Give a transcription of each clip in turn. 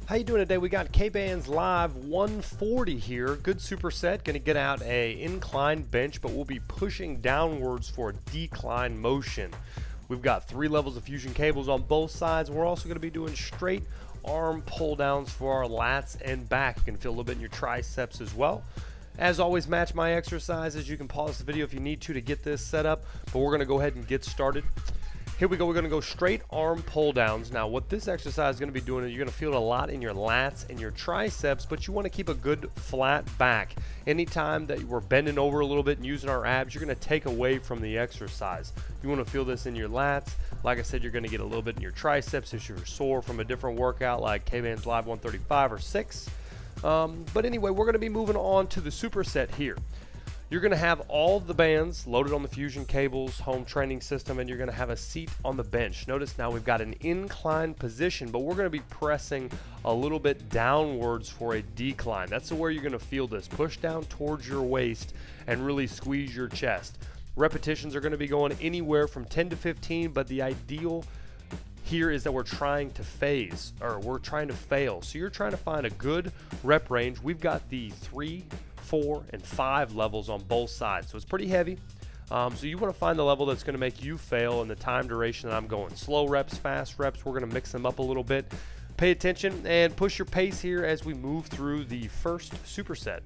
How you doing today? We got Kbands Live 140 here. Good superset. Going to get out a incline bench, but we'll be pushing downwards for a decline motion. We've got 3 levels of fusion cables on both sides. We're also going to be doing straight arm pull downs for our lats and back. You can feel a little bit in your triceps as well. As always, match my exercises. You can pause the video if you need to get this set up, but we're going to go ahead and get started. Here we go. We're going to go straight arm pull downs. Now what this exercise is going to be doing is you're going to feel it a lot in your lats and your triceps, but you want to keep a good flat back. Anytime that we're bending over a little bit and using our abs, you're going to take away from the exercise. You want to feel this in your lats. Like I said, you're going to get a little bit in your triceps if you're sore from a different workout like Kbands Live 135 or 6. But anyway, we're going to be moving on to the superset here. You're going to have all the bands loaded on the fusion cables, home training system, and you're going to have a seat on the bench. Notice now we've got an incline position, but we're going to be pressing a little bit downwards for a decline. That's where you're going to feel this. Push down towards your waist and really squeeze your chest. Repetitions are going to be going anywhere from 10 to 15, but the ideal here is that we're trying to fail. So you're trying to find a good rep range. We've got the 3, 4, and 5 levels on both sides, so it's pretty heavy. So you want to find the level that's going to make you fail in the time duration that I'm going. Slow reps, fast reps, we're going to mix them up a little bit. Pay attention and push your pace here as we move through the first superset.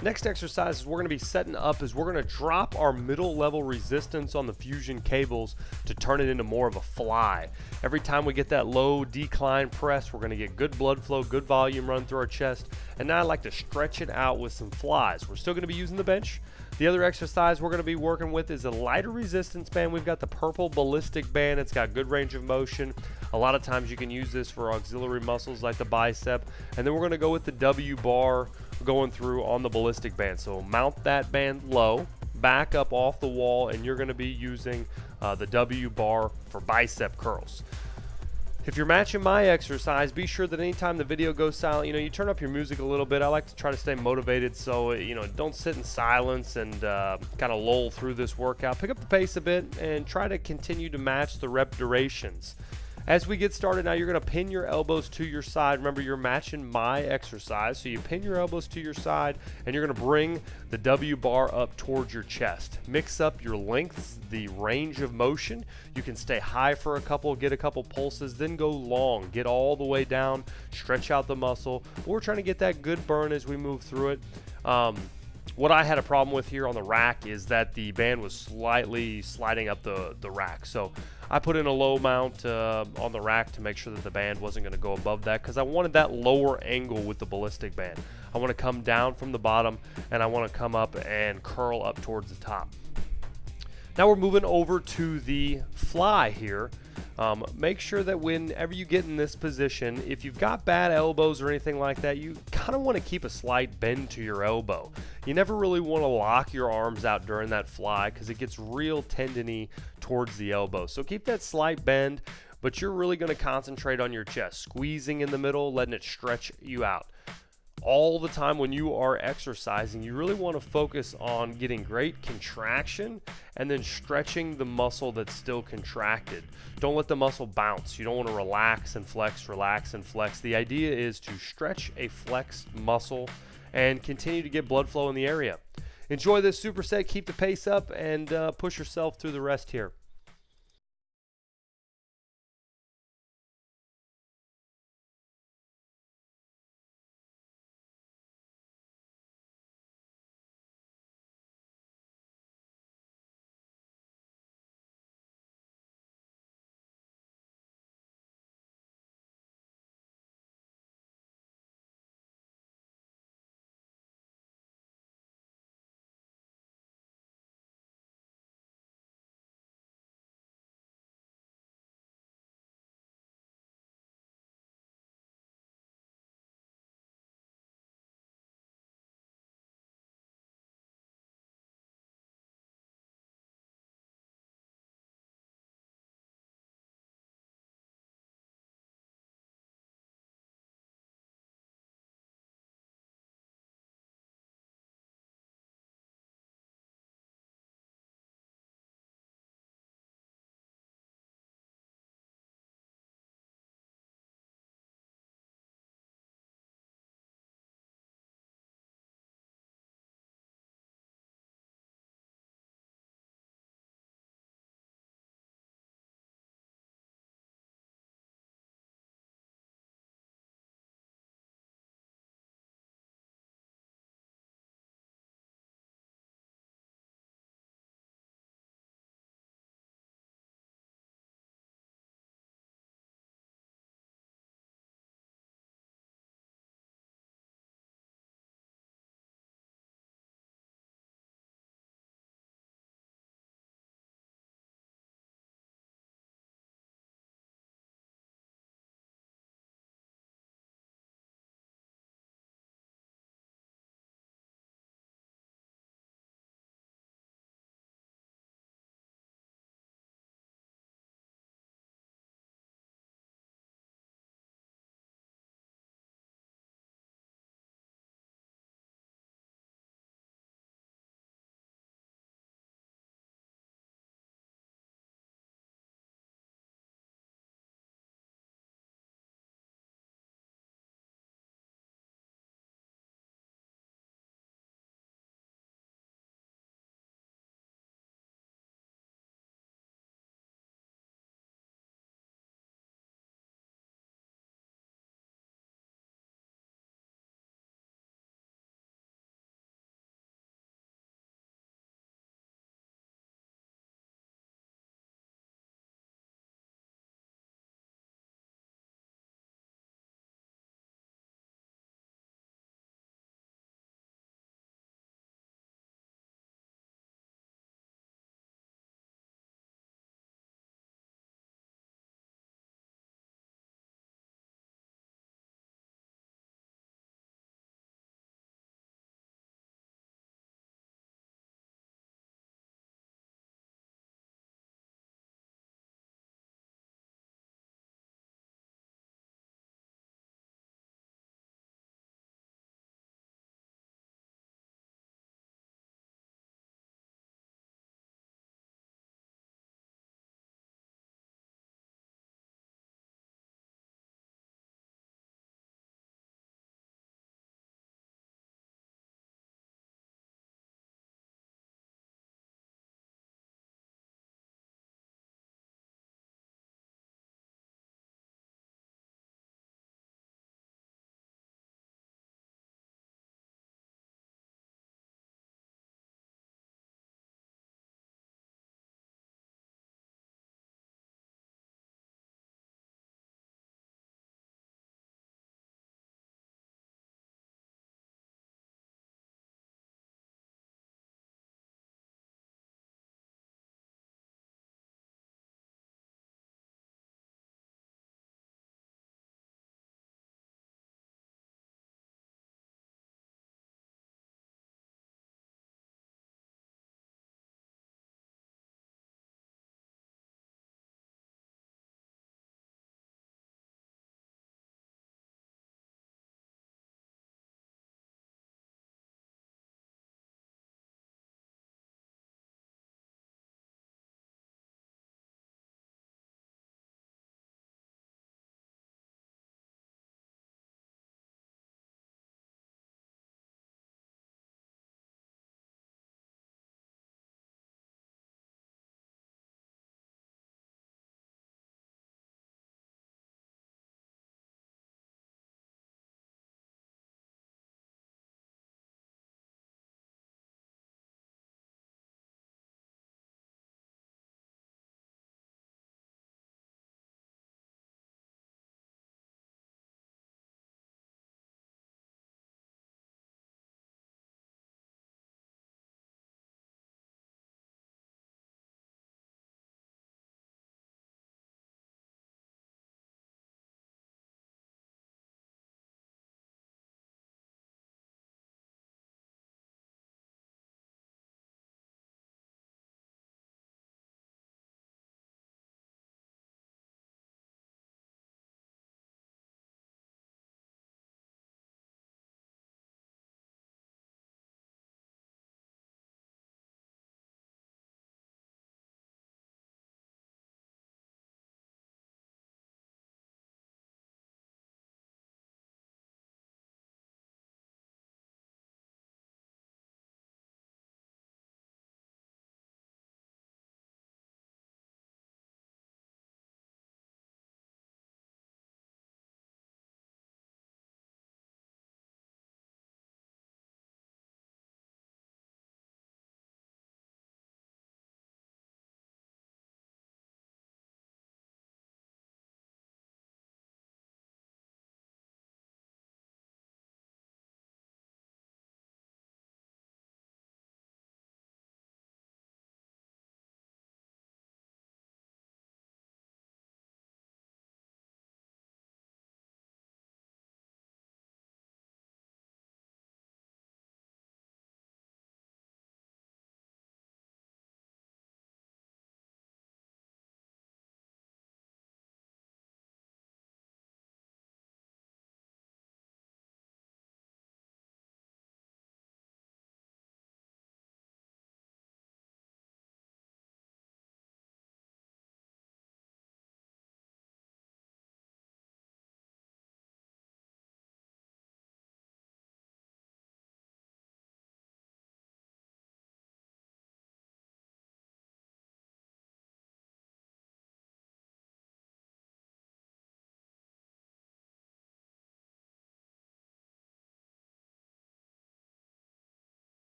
Next exercise is we're going to be setting up is we're going to drop our middle level resistance on the fusion cables to turn it into more of a fly. Every time we get that low decline press, we're going to get good blood flow, good volume run through our chest. And now I like to stretch it out with some flies. We're still going to be using the bench. The other exercise we're going to be working with is a lighter resistance band. We've got the purple ballistic band. It's got good range of motion. A lot of times you can use this for auxiliary muscles like the bicep. And then we're going to go with the W bar going through on the ballistic band. So mount that band low, back up off the wall, and you're going to be using the W bar for bicep curls. If you're matching my exercise, be sure that anytime the video goes silent, you turn up your music a little bit. I like to try to stay motivated, so don't sit in silence and kind of lull through this workout. Pick up the pace a bit and try to continue to match the rep durations. As we get started now, you're going to pin your elbows to your side. Remember, you're matching my exercise, so you pin your elbows to your side, and you're going to bring the W bar up towards your chest. Mix up your lengths, the range of motion. You can stay high for a couple, get a couple pulses, then go long. Get all the way down, stretch out the muscle. We're trying to get that good burn as we move through it. What I had a problem with here on the rack is that the band was slightly sliding up the rack. So I put in a low mount on the rack to make sure that the band wasn't going to go above that, because I wanted that lower angle with the ballistic band. I want to come down from the bottom, and I want to come up and curl up towards the top. Now we're moving over to the fly here. Make sure that whenever you get in this position, if you've got bad elbows or anything like that, you kind of want to keep a slight bend to your elbow. You never really want to lock your arms out during that fly because it gets real tendony towards the elbow. So keep that slight bend, but you're really going to concentrate on your chest, squeezing in the middle, letting it stretch you out. All the time when you are exercising, you really want to focus on getting great contraction and then stretching the muscle that's still contracted. Don't let the muscle bounce. You don't want to relax and flex, relax and flex. The idea is to stretch a flexed muscle and continue to get blood flow in the area. Enjoy this superset, keep the pace up, and push yourself through the rest here.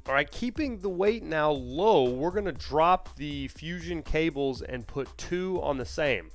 All right, keeping the weight now low, we're going to drop the fusion cables and put 2 on the same.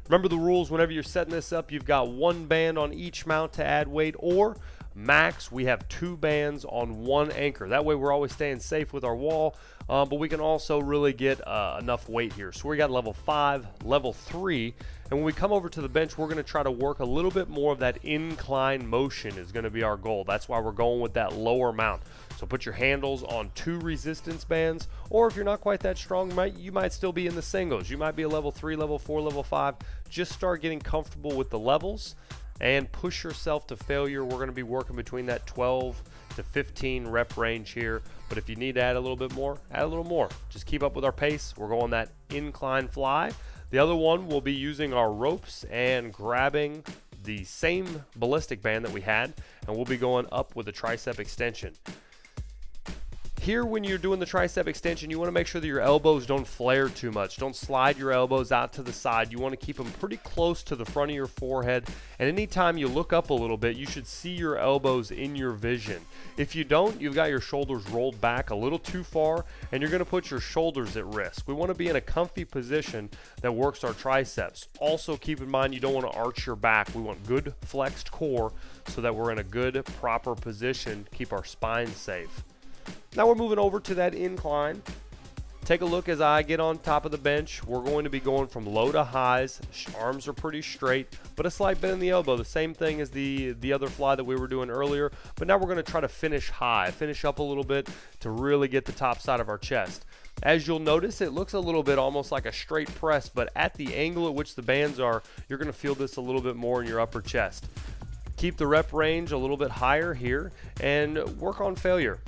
Remember the rules: whenever you're setting this up, you've got 1 band on each mount to add weight, or max, we have 2 bands on 1 anchor. That way we're always staying safe with our wall, but we can also really get enough weight here. So we got level 5, level 3, and when we come over to the bench, we're going to try to work a little bit more of that incline motion is going to be our goal. That's why we're going with that lower mount. So put your handles on 2 resistance bands, or if you're not quite that strong, you might still be in the singles. You might be a level 3, level 4, level 5. Just start getting comfortable with the levels and push yourself to failure. We're going to be working between that 12 to 15 rep range here, but if you need to add a little bit more, add a little more. Just keep up with our pace. We're going that incline fly. The other one, we'll be using our ropes and grabbing the same ballistic band that we had, and we'll be going up with a tricep extension. Here, when you're doing the tricep extension, you want to make sure that your elbows don't flare too much. Don't slide your elbows out to the side. You want to keep them pretty close to the front of your forehead. And anytime you look up a little bit, you should see your elbows in your vision. If you don't, you've got your shoulders rolled back a little too far, and you're going to put your shoulders at risk. We want to be in a comfy position that works our triceps. Also, keep in mind you don't want to arch your back. We want good flexed core so that we're in a good, proper position to keep our spine safe. Now we're moving over to that incline. Take a look as I get on top of the bench. We're going to be going from low to highs. Arms are pretty straight, but a slight bend in the elbow. The same thing as the other fly that we were doing earlier. But now we're going to try to finish high, finish up a little bit to really get the top side of our chest. As you'll notice, it looks a little bit almost like a straight press, but at the angle at which the bands are, you're going to feel this a little bit more in your upper chest. Keep the rep range a little bit higher here and work on failure.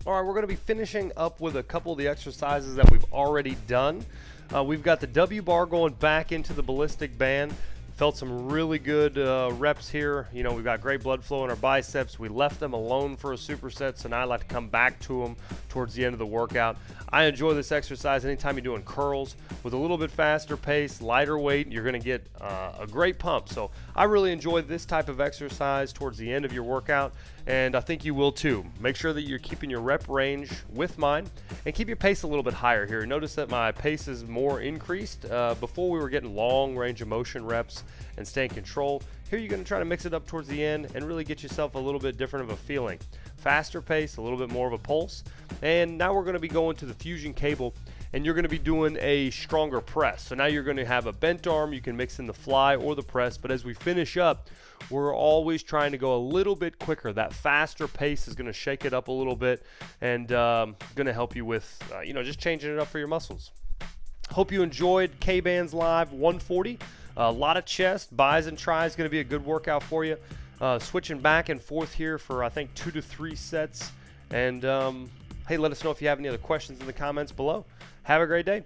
All right, we're going to be finishing up with a couple of the exercises that we've already done. We've got the W bar going back into the ballistic band. Felt some really good reps here. You know, we've got great blood flow in our biceps. We left them alone for a superset, so now I like to come back to them towards the end of the workout. I enjoy this exercise anytime you're doing curls with a little bit faster pace, lighter weight. You're going to get a great pump. So I really enjoy this type of exercise towards the end of your workout, and I think you will too. Make sure that you're keeping your rep range with mine and keep your pace a little bit higher here. Notice that my pace is more increased. Before we were getting long range of motion reps and stay in control. Here you're going to try to mix it up towards the end and really get yourself a little bit different of a feeling. Faster pace, a little bit more of a pulse. And now we're going to be going to the fusion cable, and you're going to be doing a stronger press. So now you're going to have a bent arm. You can mix in the fly or the press, but as we finish up, we're always trying to go a little bit quicker. That faster pace is going to shake it up a little bit and going to help you with just changing it up for your muscles. Hope you enjoyed Kbands Live 140. A lot of chest, bis and tris going to be a good workout for you. Switching back and forth here for I think 2 to 3 sets. And hey, let us know if you have any other questions in the comments below. Have a great day.